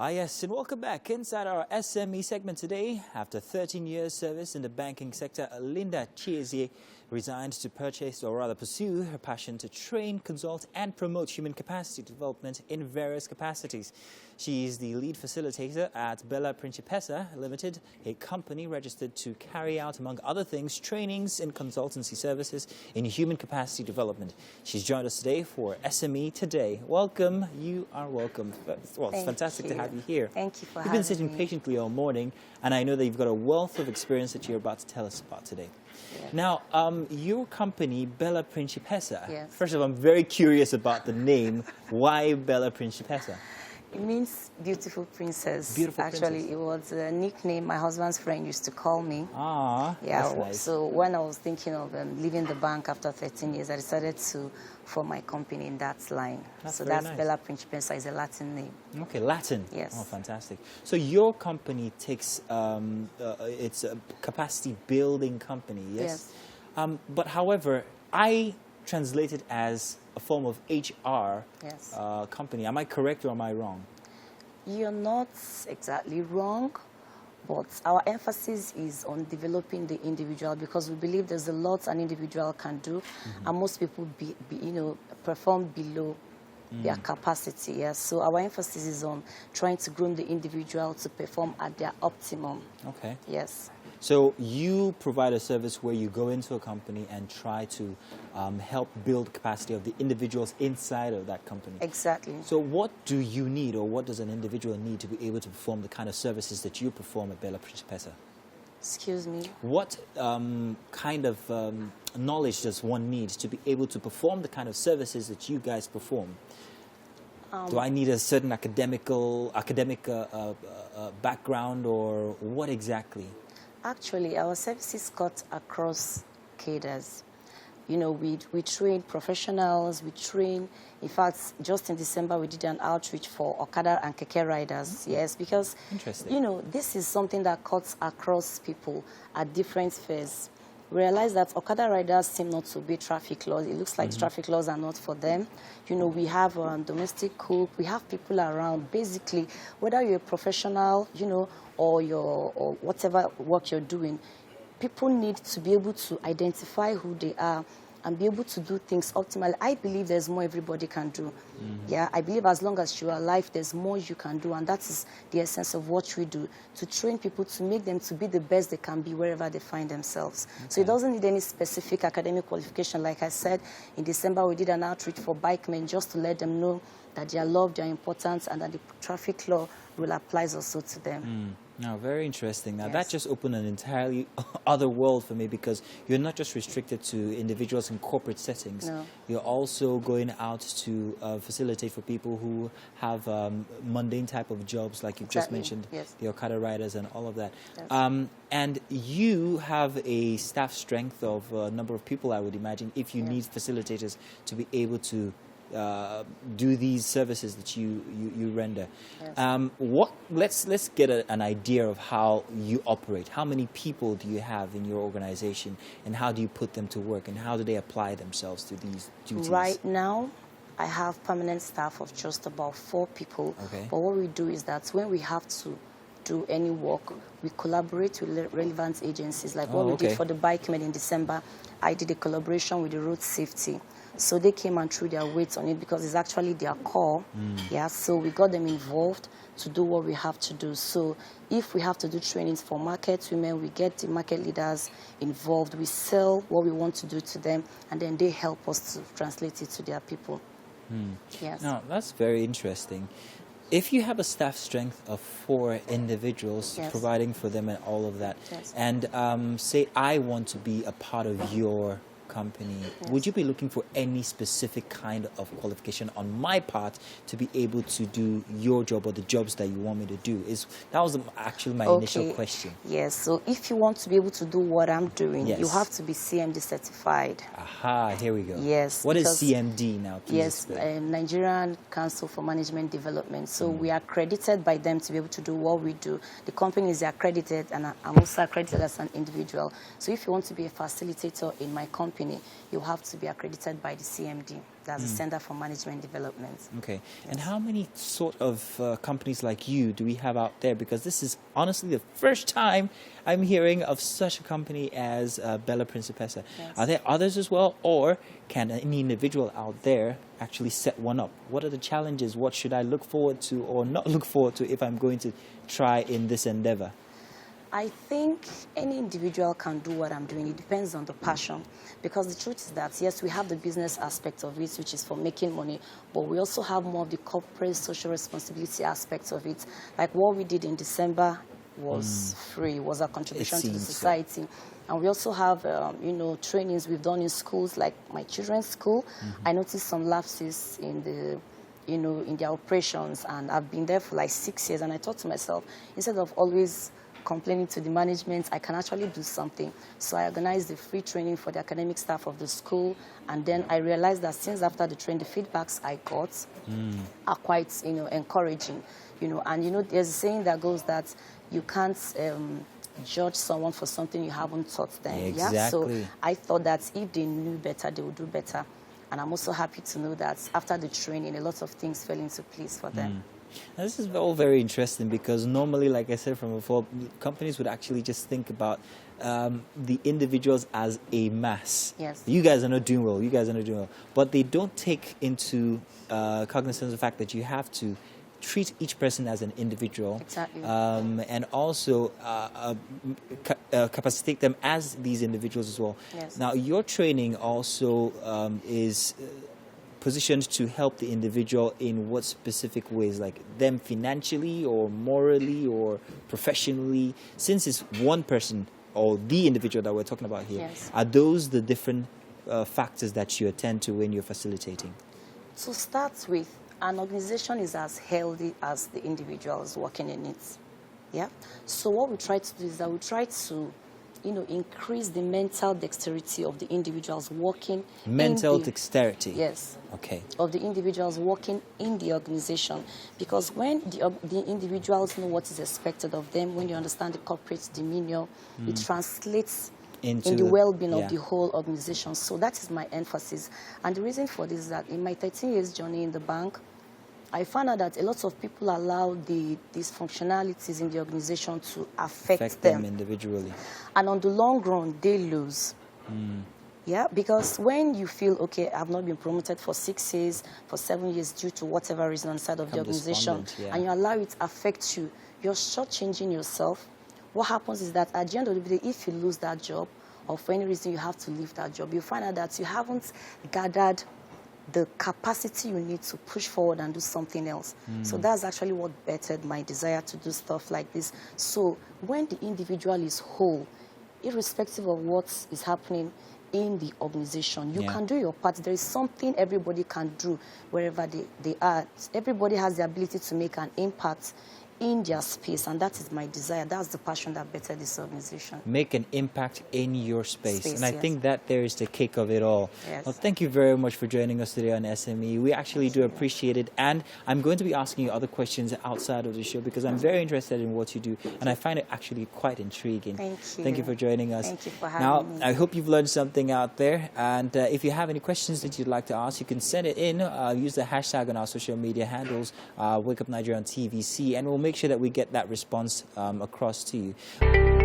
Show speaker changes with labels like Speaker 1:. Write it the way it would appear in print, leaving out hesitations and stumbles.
Speaker 1: Yes, and welcome back inside our SME segment today. After 13 years service in the banking sector, Linda Chezie resigned to purchase, or rather pursue, her passion to train, consult and promote human capacity development in various capacities. She is the lead facilitator at Bella Principessa Limited, a company registered to carry out, among other things, trainings and consultancy services in human capacity development. She's joined us today for SME Today. Welcome. You are welcome. Well, it's fantastic to have you here.
Speaker 2: Thank you for having me.
Speaker 1: You've been sitting patiently all morning, and I know that you've got a wealth of experience that you're about to tell us about today.
Speaker 2: Yes.
Speaker 1: Now, your company, Bella Principessa.
Speaker 2: Yes.
Speaker 1: First of all, I'm very curious about the name. Why Bella Principessa?
Speaker 2: It means beautiful princess.
Speaker 1: Beautiful
Speaker 2: Actually,
Speaker 1: princess.
Speaker 2: it was a nickname my husband's friend used to call me.
Speaker 1: Ah,
Speaker 2: yeah.
Speaker 1: that's nice.
Speaker 2: So when I was thinking of leaving the bank after 13 years, I decided to form my company in that line.
Speaker 1: That's
Speaker 2: so
Speaker 1: very
Speaker 2: that's
Speaker 1: nice.
Speaker 2: Bella Principessa is a Latin name.
Speaker 1: Okay, Latin.
Speaker 2: Yes.
Speaker 1: Oh, fantastic. So your company takes, it's a capacity building company, yes?
Speaker 2: Yes.
Speaker 1: But however, I translate it as a form of HR
Speaker 2: Yes.
Speaker 1: company. Am I correct or am I wrong?
Speaker 2: You're not exactly wrong, but our emphasis is on developing the individual because we believe there's a lot an individual can do, and most people perform below their capacity. Yes, so our emphasis is on trying to groom the individual to perform at their optimum.
Speaker 1: Okay.
Speaker 2: Yes.
Speaker 1: So you provide a service where you go into a company and try to help build capacity of the individuals inside of that company.
Speaker 2: Exactly.
Speaker 1: So what do you need, or what does an individual need to be able to perform the kind of services that you perform at Bella Principessa?
Speaker 2: Excuse me?
Speaker 1: What kind of knowledge does one need to be able to perform the kind of services that you guys perform? Do I need a certain academic background, or what exactly?
Speaker 2: Actually, our services cut across cadres. You know, we train professionals, we train, in fact, just in December we did an outreach for Okada and Keke riders, yes, because,
Speaker 1: Interesting.
Speaker 2: you know, this is something that cuts across people at different fairs. Realize that Okada riders seem not to obey traffic laws. It looks like traffic laws are not for them. You know, we have domestic cook, we have people around. Basically, whether you're a professional, you know, or whatever work you're doing, people need to be able to identify who they are and be able to do things optimally. I believe there's more everybody can do. Yeah, I believe as long as you are alive, there's more you can do, and that is the essence of what we do, to train people, to make them to be the best they can be wherever they find themselves. Okay. So it doesn't need any specific academic qualification. Like I said, in December we did an outreach for bikemen just to let them know that they are loved, they are important, and that the traffic law rule applies also to them.
Speaker 1: Now, very interesting. Now,
Speaker 2: Yes.
Speaker 1: that just opened an entirely other world for me, because you're not just restricted to individuals in corporate settings.
Speaker 2: No.
Speaker 1: You're also going out to facilitate for people who have mundane type of jobs, like you've just mentioned,
Speaker 2: Yes.
Speaker 1: the Okada riders and all of that.
Speaker 2: Yes.
Speaker 1: And you have a staff strength of a number of people, I would imagine, if you
Speaker 2: Yes.
Speaker 1: need facilitators to be able to do these services that you render.
Speaker 2: Yes.
Speaker 1: Let's get an idea of how you operate. How many people do you have in your organization, and how do you put them to work, and how do they apply themselves to these duties?
Speaker 2: Right now, I have permanent staff of just about 4 people.
Speaker 1: Okay.
Speaker 2: But what we do is that when we have to do any work, we collaborate with relevant agencies. Like what we did for the bikemen in December, I did a collaboration with the road safety. So they came and threw their weight on it because it's actually their core. Yeah, so we got them involved to do what we have to do. So if we have to do trainings for market women, we get the market leaders involved. We sell what we want to do to them, and then they help us to translate it to their people. Yes.
Speaker 1: Now, that's very interesting. If you have a staff strength of 4 individuals,
Speaker 2: Yes.
Speaker 1: providing for them and all of that,
Speaker 2: Yes.
Speaker 1: and say I want to be a part of your company, would you be looking for any specific kind of qualification on my part to be able to do your job, or the jobs that you want me to do? That was actually my initial question.
Speaker 2: Yes, so if you want to be able to do what I'm doing,
Speaker 1: Yes.
Speaker 2: you have to be CMD certified.
Speaker 1: Aha, here we go.
Speaker 2: Yes.
Speaker 1: What is
Speaker 2: because-
Speaker 1: CMD now? Please
Speaker 2: Yes,
Speaker 1: explain.
Speaker 2: Nigerian Council for Management Development. So we are accredited by them to be able to do what we do. The company is accredited, and I'm also accredited as an individual. So if you want to be a facilitator in my company, you have to be accredited by the CMD. That's the Center for Management Development.
Speaker 1: Okay.
Speaker 2: Yes.
Speaker 1: And how many sort of companies like you do we have out there? Because this is honestly the first time I'm hearing of such a company as Bella Principessa.
Speaker 2: Yes.
Speaker 1: Are there others as well? Or can any individual out there actually set one up? What are the challenges? What should I look forward to or not look forward to if I'm going to try in this endeavor?
Speaker 2: I think any individual can do what I'm doing. It depends on the passion. Because the truth is that, yes, we have the business aspect of it, which is for making money, but we also have more of the corporate social responsibility aspects of it. Like what we did in December was free, was a contribution to the society. And we also have, you know, trainings we've done in schools, like my children's school. I noticed some lapses in the, you know, in their operations, and I've been there for like 6 years, and I thought to myself, instead of always complaining to the management, I can actually do something. So I organized the free training for the academic staff of the school, and then I realized that since after the training, the feedbacks I got are quite, you know, encouraging, you know. And you know, there's a saying that goes that you can't judge someone for something you haven't taught them.
Speaker 1: Exactly.
Speaker 2: Yeah. So I thought that if they knew better, they would do better. And I'm also happy to know that after the training, a lot of things fell into place for them.
Speaker 1: Now, this is all very interesting because normally, like I said from before, companies would actually just think about the individuals as a mass.
Speaker 2: Yes.
Speaker 1: You guys are not doing well. You guys are not doing well. But they don't take into cognizance the fact that you have to treat each person as an individual.
Speaker 2: Exactly.
Speaker 1: And also capacitate them as these individuals as well.
Speaker 2: Yes.
Speaker 1: Now, your training also is positioned to help the individual in what specific ways, like them financially or morally or professionally? Since it's one person or the individual that we're talking about here,
Speaker 2: Yes.
Speaker 1: are those the different factors that you attend to when you're facilitating?
Speaker 2: To start with, an organization is as healthy as the individuals working in it. Yeah. So what we try to do is that we try to, you know, increase the mental dexterity of the individuals working.
Speaker 1: Mental dexterity.
Speaker 2: Yes.
Speaker 1: Okay.
Speaker 2: Of the individuals working in the organization, because when the individuals know what is expected of them, when you understand the corporate demeanor, it translates in the well-being of the whole organization. So that is my emphasis. And the reason for this is that in my 13 years journey in the bank, I found out that a lot of people allow the dysfunctionalities in the organization to affect them
Speaker 1: individually.
Speaker 2: And on the long run, they lose. Yeah, because when you feel, okay, I've not been promoted for 6 years, for 7 years, due to whatever reason on the side of the organization, and you allow it to affect you, you're shortchanging yourself. What happens is that at the end of the day, if you lose that job, or for any reason you have to leave that job, you find out that you haven't gathered the capacity you need to push forward and do something else. So that's actually what bettered my desire to do stuff like this. So when the individual is whole, irrespective of what is happening in the organization, you can do your part. There is something everybody can do wherever they are. Everybody has the ability to make an impact in their space, and that is my desire. That's the passion that bettered this organization.
Speaker 1: Make an impact in your space. And I think that there is the kick of it all.
Speaker 2: Yes.
Speaker 1: Well, thank you very much for joining us today on SME. We actually do appreciate it. And I'm going to be asking you other questions outside of the show because I'm very interested in what you do. And I find it actually quite intriguing.
Speaker 2: Thank you.
Speaker 1: Thank you for joining us.
Speaker 2: Thank you for having me.
Speaker 1: I hope you've learned something out there. And if you have any questions that you'd like to ask, you can send it in. Use the hashtag on our social media handles, Wake Up Nigeria on TVC, and we'll make sure that we get that response across to you.